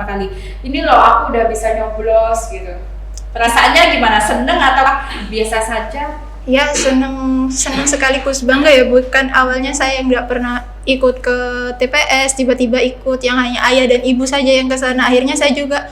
kali. Ini loh aku udah bisa nyoblos gitu. Perasaannya gimana? Seneng atau biasa saja? Ya, senang sekaligus bangga ya Bu. Kan awalnya saya nggak pernah ikut ke TPS, tiba-tiba ikut yang hanya ayah dan ibu saja yang ke sana. Akhirnya saya juga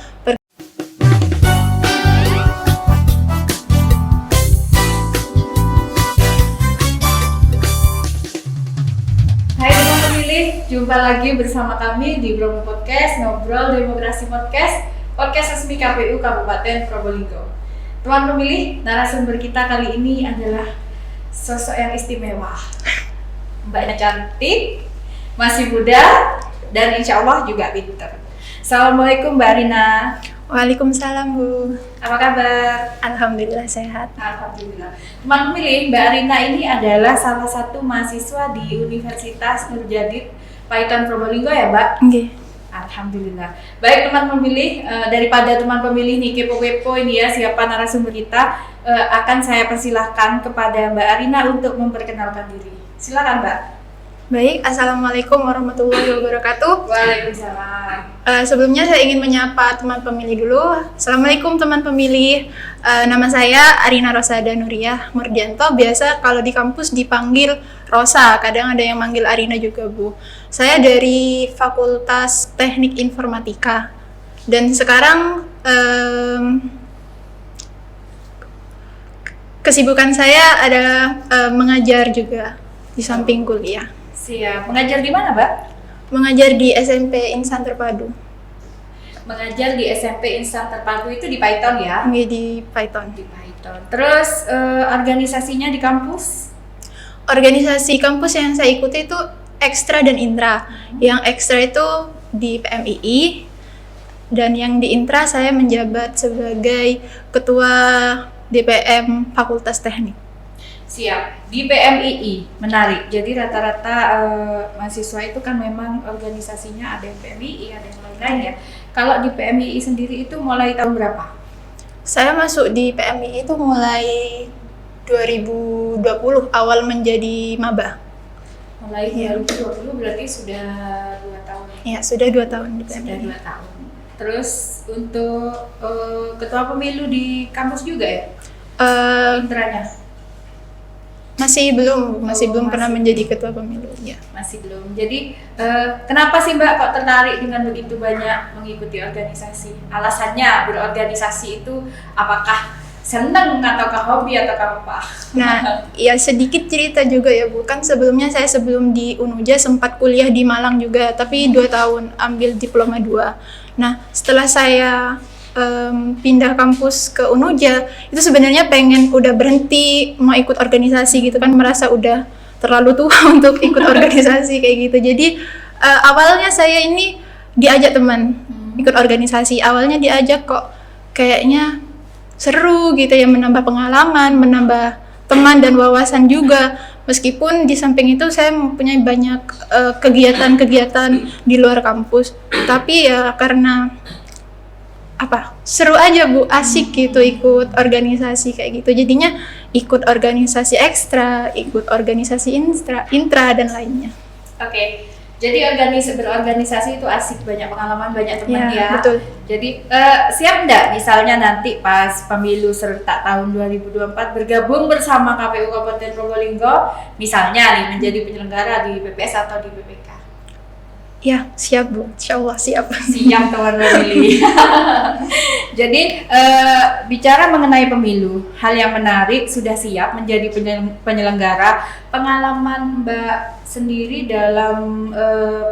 Hai teman pemilih, jumpa lagi bersama kami di Bromo Podcast, Ngobrol Demokrasi Podcast, podcast resmi KPU Kabupaten Probolinggo. Teman pemilih, narasumber kita kali ini adalah sosok yang istimewa. Mbaknya cantik, masih muda, dan insya Allah juga pinter. Assalamualaikum Mbak Rina. Waalaikumsalam Bu. Apa kabar? Alhamdulillah sehat. Alhamdulillah. Teman pemilih, Mbak Rina ini adalah salah satu mahasiswa di Universitas Nurjadid Paiton Probolinggo ya Mbak? Oke. Alhamdulillah. Baik teman pemilih, daripada teman pemilih nih kepo-kepo ini ya siapa narasumber kita, akan saya persilahkan kepada Mbak Rina untuk memperkenalkan diri. Silakan Mbak. Baik, Assalamualaikum warahmatullahi wabarakatuh. Waalaikumsalam. Sebelumnya saya ingin menyapa teman pemilih dulu. Assalamualaikum teman pemilih. Nama saya Arina Rosada Nuriyah Murdianto. Biasa kalau di kampus dipanggil Rosa, kadang ada yang manggil Arina juga Bu. Saya dari Fakultas Teknik Informatika. Dan sekarang kesibukan saya adalah mengajar juga di samping kuliah. Siap. Mengajar di mana Mbak? Mengajar di SMP Insan Terpadu. Mengajar di SMP Insan Terpadu itu di Paiton ya? Di Paiton. Di Paiton. Terus organisasinya di kampus? Organisasi kampus yang saya ikuti itu ekstra dan intra. Yang ekstra itu di PMII dan yang di intra saya menjabat sebagai ketua DPM Fakultas Teknik. Siap. Di PMII, menarik. Jadi rata-rata mahasiswa itu kan memang organisasinya ada yang PMII, ada yang lain-lain ya. Kalau di PMII sendiri itu mulai tahun berapa? Saya masuk di PMII itu mulai 2020, awal menjadi maba. Mulai 2020 berarti sudah 2 tahun. Iya, sudah 2 tahun di PMII. Sudah 2 tahun. Terus untuk ketua pemilu di kampus juga ya? Intranya? Masih belum pernah masih menjadi ketua pemilu ya. Masih belum. Jadi kenapa sih Mbak kok tertarik dengan begitu banyak mengikuti organisasi? Alasannya berorganisasi itu apakah seneng ataukah hobi ataukah apa? Nah, ya sedikit cerita juga ya Bu. Kan sebelumnya saya sebelum di Unuja sempat kuliah di Malang juga, tapi 2 tahun ambil diploma 2. Nah, setelah saya pindah kampus ke Unuja, itu sebenarnya pengen udah berhenti mau ikut organisasi gitu kan, merasa udah terlalu tua untuk ikut organisasi kayak gitu. Jadi awalnya saya ini diajak teman ikut organisasi. Awalnya diajak kok kayaknya seru gitu ya, menambah pengalaman, menambah teman dan wawasan juga. Meskipun di samping itu saya mempunyai banyak kegiatan-kegiatan di luar kampus, tapi ya karena seru aja Bu, asik gitu ikut organisasi kayak gitu. Jadinya ikut organisasi ekstra, ikut organisasi intra dan lainnya. Oke. Jadi berorganisasi itu asik, banyak pengalaman, banyak teman ya. Betul. Jadi siap enggak misalnya nanti pas pemilu serentak tahun 2024 bergabung bersama KPU Kabupaten Probolinggo, misalnya nih menjadi penyelenggara di PPS atau di BPK? Ya, siap Bu. Insyaallah siap. Siap teman pemilih. Jadi bicara mengenai pemilu, hal yang menarik, sudah siap menjadi penyelenggara. Pengalaman Mbak sendiri dalam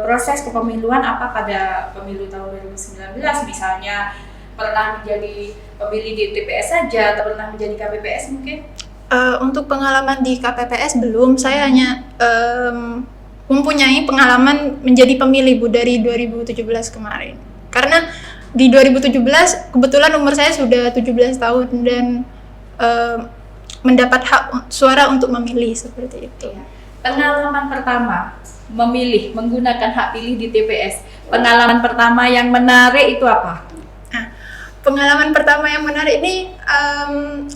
proses kepemiluan apa pada pemilu tahun 2019 misalnya, pernah menjadi pemilih di TPS saja atau pernah menjadi KPPS mungkin? Untuk pengalaman di KPPS belum, saya hanya mempunyai pengalaman menjadi pemilih Bu dari 2017 kemarin. Karena di 2017 kebetulan umur saya sudah 17 tahun dan mendapat hak suara untuk memilih seperti itu. Pengalaman pertama memilih menggunakan hak pilih di TPS. Pengalaman pertama yang menarik itu apa? Nah, pengalaman pertama yang menarik ini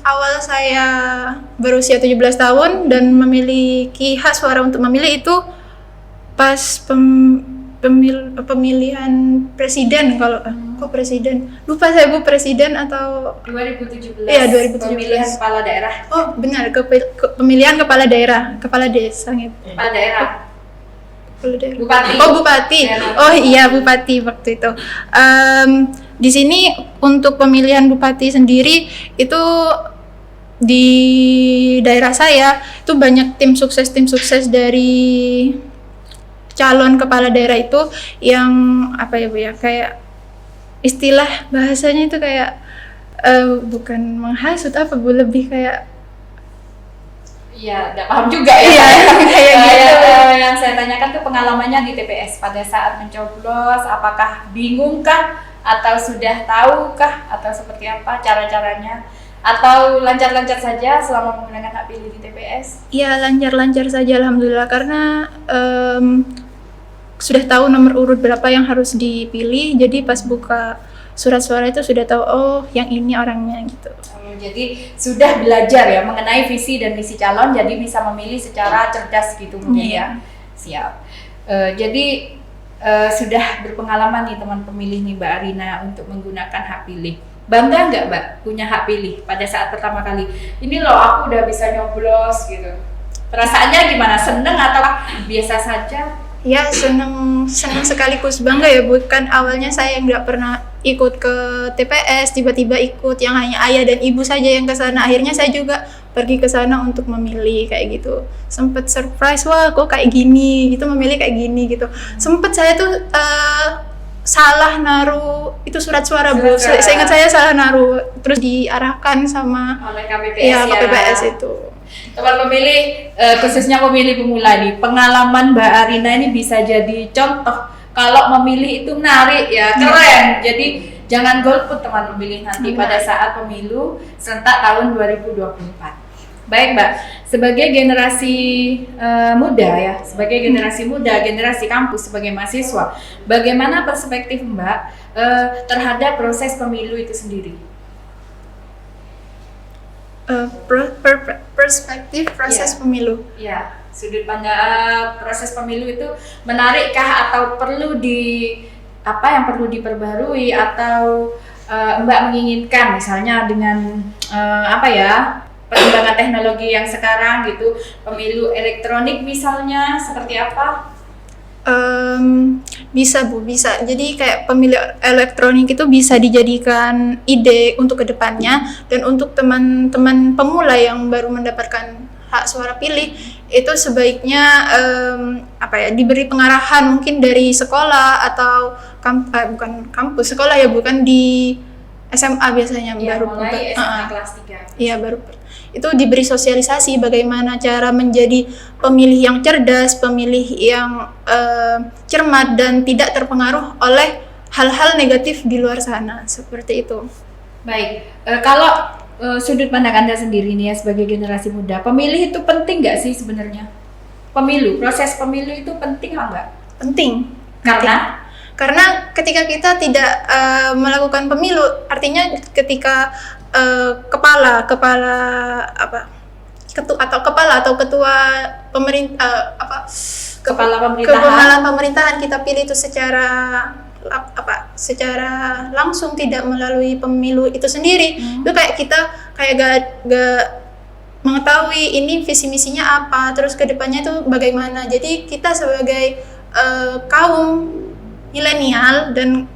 awal saya berusia 17 tahun dan memiliki hak suara untuk memilih itu pas pemilihan presiden kalau kok presiden lupa saya Bu, presiden atau 2017. Iya, 2017. Pemilihan kepala daerah. oh benar pemilihan kepala daerah, kepala desa gitu. Kepala daerah. Kepala daerah. Bupati. Oh bupati. Daerah. Oh iya bupati waktu itu. Di sini untuk pemilihan bupati sendiri itu di daerah saya itu banyak tim sukses dari calon kepala daerah itu yang apa ya Bu ya, kayak istilah bahasanya itu kayak bukan menghasut apa Bu, lebih kayak Iya, nggak paham juga ya. Iya, kayak gitu. Yang saya tanyakan tuh pengalamannya di TPS pada saat mencoblos, apakah bingungkah atau sudah tahukah atau seperti apa cara-caranya? Atau lancar-lancar saja selama menggunakan hak pilih di TPS? ya lancar-lancar saja alhamdulillah, karena sudah tahu nomor urut berapa yang harus dipilih, jadi pas buka surat suara itu sudah tahu oh yang ini orangnya gitu. Jadi sudah belajar ya mengenai visi dan misi calon, jadi bisa memilih secara cerdas gitu mungkin ya. Siap. Jadi sudah berpengalaman nih teman pemilih nih Mbak Arina untuk menggunakan hak pilih. Bangga nggak Mbak punya hak pilih pada saat pertama kali? Ini loh aku udah bisa nyoblos gitu. Perasaannya gimana? Seneng atau biasa saja? Ya seneng sekaligus bangga ya Bu, kan awalnya saya nggak pernah ikut ke TPS, tiba-tiba ikut yang hanya ayah dan ibu saja yang ke sana. Akhirnya saya juga pergi ke sana untuk memilih kayak gitu. Sempet surprise, wah kok kayak gini gitu, memilih kayak gini gitu. Sempet saya tuh salah naruh itu surat suara Bu. Saya ingat saya salah naruh, terus diarahkan sama oleh KPPS ya KPPS itu. Teman pemilih, khususnya pemilih pemula nih, pengalaman Mbak Arina ini bisa jadi contoh kalau memilih itu menarik ya, keren. Jadi jangan golput teman pemilih nanti pada saat pemilu serentak tahun 2024. Baik Mbak, sebagai generasi muda ya, sebagai generasi muda, generasi kampus, sebagai mahasiswa, bagaimana perspektif Mbak terhadap proses pemilu itu sendiri? Perspektif proses pemilu. Ya, sudut pandang proses pemilu itu menarikkah atau perlu yang perlu diperbarui atau Mbak menginginkan misalnya dengan perkembangan teknologi yang sekarang gitu, pemilu elektronik misalnya seperti apa? Bisa Bu, bisa. Jadi kayak pemilu elektronik itu bisa dijadikan ide untuk kedepannya, dan untuk teman-teman pemula yang baru mendapatkan hak suara pilih itu sebaiknya diberi pengarahan mungkin dari sekolah atau bukan kampus sekolah ya, bukan di SMA biasanya ya, baru mulai SMA kelas 3. Iya baru itu diberi sosialisasi bagaimana cara menjadi pemilih yang cerdas, pemilih yang cermat dan tidak terpengaruh oleh hal-hal negatif di luar sana, seperti itu. Baik, kalau sudut pandang Anda sendiri nih ya sebagai generasi muda, pemilih itu penting nggak sih sebenarnya? Proses pemilu itu penting nggak? Penting. Karena ketika kita tidak melakukan pemilu, artinya ketika kepala ketua pemerintahan kita pilih itu secara langsung, tidak melalui pemilu itu sendiri, itu kayak kita gak mengetahui ini visi misinya apa, terus kedepannya itu bagaimana. Jadi kita sebagai kaum milenial dan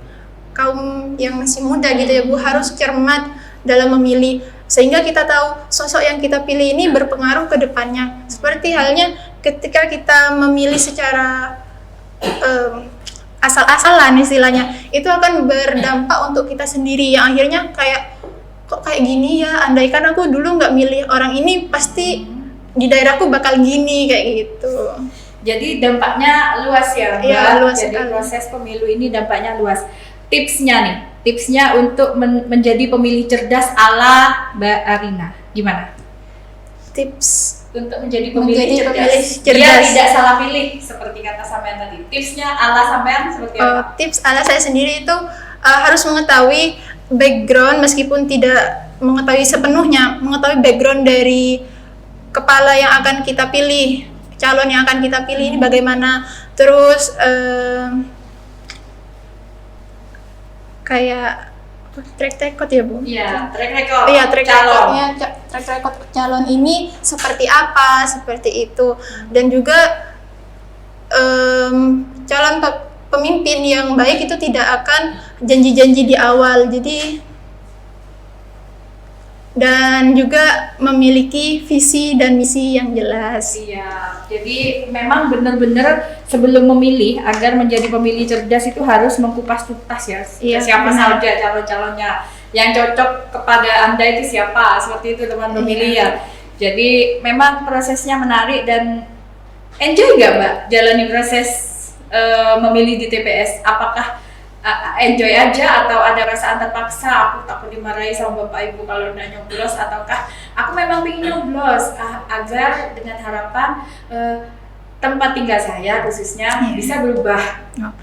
kaum yang masih muda gitu ya Bu, harus cermat dalam memilih, sehingga kita tahu sosok yang kita pilih ini berpengaruh ke depannya. Seperti halnya ketika kita memilih secara asal-asalan istilahnya, itu akan berdampak untuk kita sendiri, yang akhirnya kok kayak gini ya, andaikan aku dulu nggak milih orang ini pasti di daerahku bakal gini, kayak gitu. Jadi dampaknya luas ya Mbak. Iya, luas. Jadi proses pemilu ini dampaknya luas. Tipsnya untuk menjadi pemilih cerdas ala Mbak Arina, gimana? Tips untuk menjadi pemilih cerdas. Biar tidak salah pilih seperti kata sampean tadi. Tipsnya ala sampean seperti apa? Tips ala saya sendiri itu harus mengetahui background, meskipun tidak mengetahui sepenuhnya, mengetahui background dari kepala yang akan kita pilih, calon yang akan kita pilih ini bagaimana. Terus kayak track record ya Bu? Iya, track record. Iya, track calon. recordnya, track record calon ini seperti apa, seperti itu. Dan juga calon pemimpin yang baik itu tidak akan janji-janji di awal. Jadi dan juga memiliki visi dan misi yang jelas. Iya, jadi memang benar-benar sebelum memilih agar menjadi pemilih cerdas itu harus mengkupas tuntas ya. Iya, Siapa benar. saja calon-calonnya yang cocok kepada Anda itu siapa, seperti itu teman pemilih ya. Jadi memang prosesnya menarik dan enjoy nggak Mbak jalani proses memilih di TPS? Apakah enjoy aja atau ada perasaan terpaksa, aku takut dimarahi sama bapak ibu kalau udah nyoblos, ataukah aku memang ingin nyoblos agar dengan harapan tempat tinggal saya khususnya bisa berubah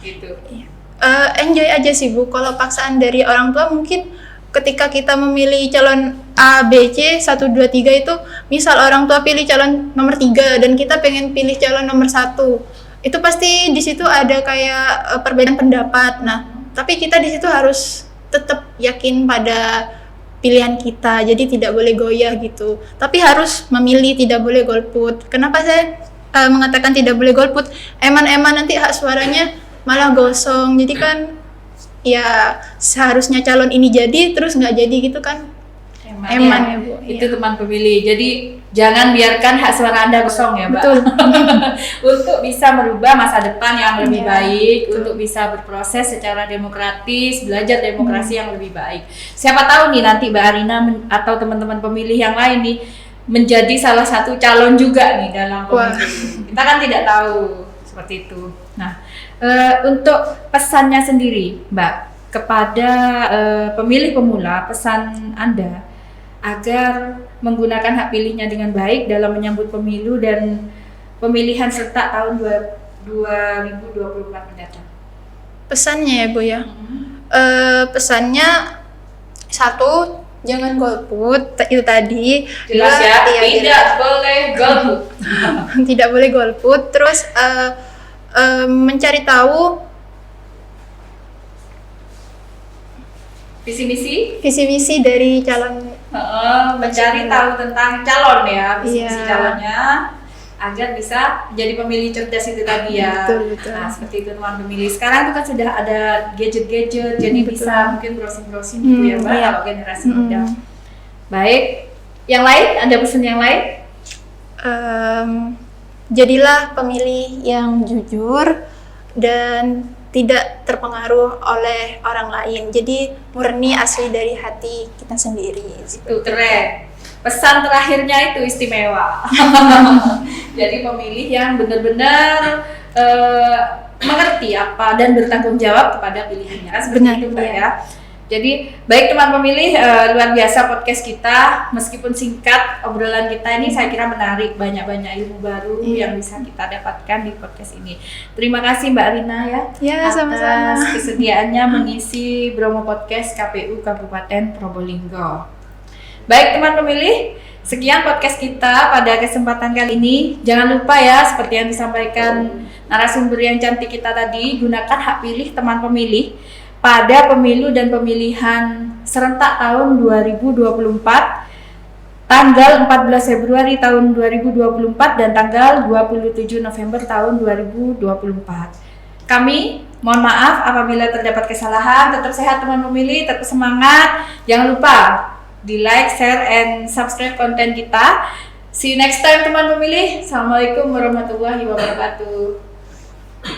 gitu. Enjoy aja sih Bu. Kalau paksaan dari orang tua mungkin ketika kita memilih calon A, B, C, 1, 2, 3 itu misal orang tua pilih calon nomor 3 dan kita pengen pilih calon nomor 1, itu pasti di situ ada kayak perbedaan pendapat. Nah, tapi kita di situ harus tetap yakin pada pilihan kita. Jadi tidak boleh goyah gitu. Tapi harus memilih, tidak boleh golput. Kenapa saya mengatakan tidak boleh golput? Eman-eman nanti hak suaranya malah gosong. Jadi kan ya seharusnya calon ini jadi terus nggak jadi gitu kan. Eman ya Bu. Itu teman pemilih. Jadi jangan biarkan hak suara Anda kosong ya Mbak. Betul. Untuk bisa merubah masa depan yang lebih Iya, baik, betul. untuk bisa berproses secara demokratis, belajar demokrasi yang lebih baik. Siapa tahu nih nanti Mbak Arina atau teman-teman pemilih yang lain nih menjadi salah satu calon juga nih dalam pemilu. Kita kan tidak tahu seperti itu. Nah, untuk pesannya sendiri Mbak kepada pemilih pemula, pesan Anda agar menggunakan hak pilihnya dengan baik dalam menyambut pemilu dan pemilihan serentak tahun 2024 mendatang. Pesannya ya Bu ya. Pesannya 1, jangan golput, itu tadi. Jelas 2, ya, iya, tidak jelas. boleh golput. Tidak boleh golput. Terus mencari tahu Visi misi dari calon. mencari tahu tentang calon ya, visi Iya. calonnya agar bisa menjadi pemilih cerdas itu tadi ya. Betul. Nah, seperti itu teman pemilih. Sekarang itu kan sudah ada gadget-gadget, jadi Betul. bisa mungkin browsing-browsing gitu ya Mbak, Iya. kalau generasi muda. Baik, yang lain ada pesan yang lain? Jadilah pemilih yang jujur dan tidak terpengaruh oleh orang lain. Jadi murni asli dari hati kita sendiri. Itu keren. Pesan terakhirnya itu istimewa. Jadi pemilih yang benar-benar mengerti apa dan bertanggung jawab kepada pilihannya kan seperti Benar, itu Mbak iya. ya. Jadi baik teman pemilih, luar biasa podcast kita, meskipun singkat obrolan kita ini saya kira menarik, banyak ilmu baru yang bisa kita dapatkan di podcast ini. Terima kasih Mbak Rina ya, Ya, sama-sama. atas kesediaannya mengisi Bromo Podcast KPU Kabupaten Probolinggo. Baik teman pemilih, sekian podcast kita pada kesempatan kali ini. Jangan lupa ya, seperti yang disampaikan narasumber yang cantik kita tadi, gunakan hak pilih teman pemilih pada pemilu dan pemilihan serentak tahun 2024, tanggal 14 Februari tahun 2024 dan tanggal 27 November tahun 2024. Kami mohon maaf apabila terdapat kesalahan. Tetap sehat teman pemilih, tetap semangat. Jangan lupa di like, share, and subscribe konten kita. See you next time teman pemilih. Assalamualaikum warahmatullahi wabarakatuh.